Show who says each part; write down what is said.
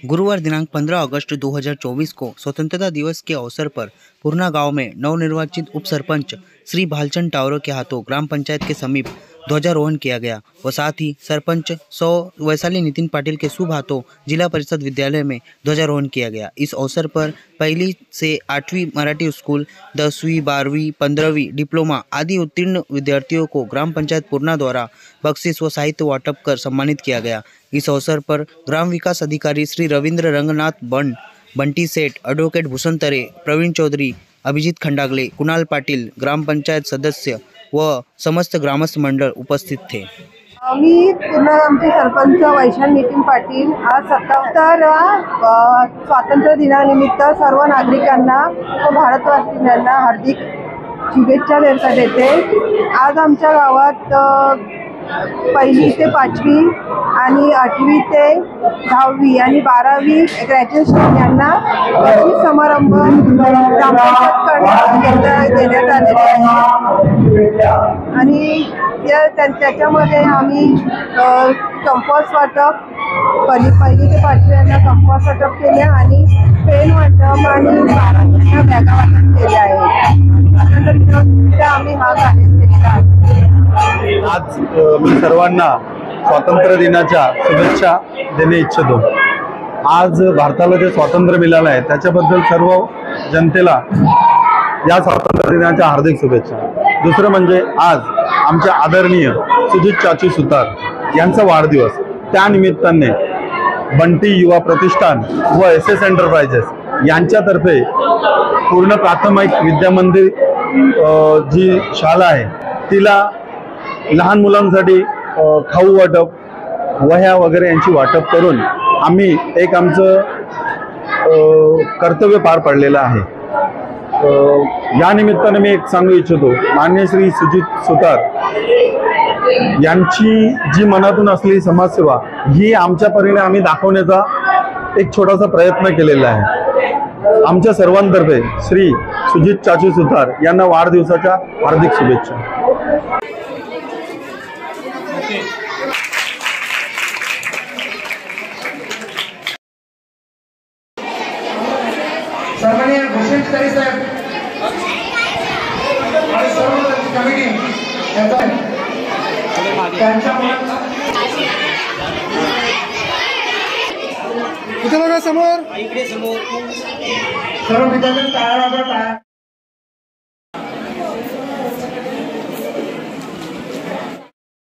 Speaker 1: गुरुवार दिनांक 15 अगस्त 2024 को स्वतंत्रता दिवस के अवसर पर पूर्णा गांव में नवनिर्वाचित उप सरपंच श्री भालचंद टावरे के हाथों ग्राम पंचायत के समीप ध्वजारोहण किया गया व साथ ही सरपंच 100 वैशाली नितिन पाटिल के शुभ हाथों जिला परिषद विद्यालय में ध्वजारोहण किया गया। इस अवसर पर पहली से 8वीं मराठी स्कूल, 10वीं, 12वीं, 15वीं डिप्लोमा आदि उत्तीर्ण विद्यार्थियों को ग्राम पंचायत पूर्णा द्वारा बख्शिश व साहित्य वाटप कर सम्मानित किया गया। इस अवसर पर ग्राम विकास अधिकारी श्री रविंद्र रंगनाथ बंटी सेठ, एडवोकेट भूषण तरे, प्रवीण चौधरी, अभिजीत खंडागले, कुणाल पाटिल, ग्राम पंचायत सदस्य व समस्त ग्रामस्थ मंडळ उपस्थित थे।
Speaker 2: मी पूर्ण आमचे सरपंच वैशाली नितिन पाटील आज 77 स्वातंत्र्य दिनानिमित्त सर्व नागरिकांना व भारतवासियांना हार्दिक शुभेच्छा देते। आज आमच्या गावात 1ली ते 5वी आणि 8वी ते 10वी आणि 12वी ग्रॅज्युएशन यांना बक्षीस समारंभ देण्यात आलेला आहे आणि त्याच्यामध्ये आम्ही कंपास वाटप पहिली ते 5वी यांना कंपास वाटप केले आणि पेन वाटप आणि बॅगा वाटप केल्या आहेत। आम्ही हा कार्यक्रम केलेला आहे।
Speaker 3: आज मी सर्वांना स्वातंत्र्य दिनाच्या शुभेच्छा देणे इच्छितो। आज भारताला जे स्वातंत्र्य मिळालं आहे त्याच्याबद्दल सर्व जनतेला या स्वातंत्र्य दिनाच्या हार्दिक शुभेच्छा। दुसरं म्हणजे आज आमच्या आदरणीय सुजित चाचू सुतार यांचा वाढदिवस, त्या निमित्ताने बंटी युवा प्रतिष्ठान व SS एंटरप्राइजेस यांच्यातर्फे पूर्ण प्राथमिक विद्यामंदिर जी शाळा आहे तिला लहान मुलांसाठी खाऊ वाटप, वह्या वगैरे यांची वाटप करून आम्ही एक आमचं कर्तव्य पार पाडलेलं आहे। या निमित्ताने मी एक सांगू इच्छितो, माननीय श्री सुजित सुतार यांची जी मनातून असलेली समाजसेवा ही आमच्या परीने आम्ही दाखवण्याचा एक छोटासा प्रयत्न केलेला आहे। आमच्या सर्वांतर्फे श्री सुजित चाचू सुतार यांना वाढदिवसाच्या हार्दिक शुभेच्छा।
Speaker 4: सन्माननीय भूषण तरे साहेब आणि सर्व कमिटी इथे बघा समोर, सर्व विद्यार्थी टाळा वाजवा।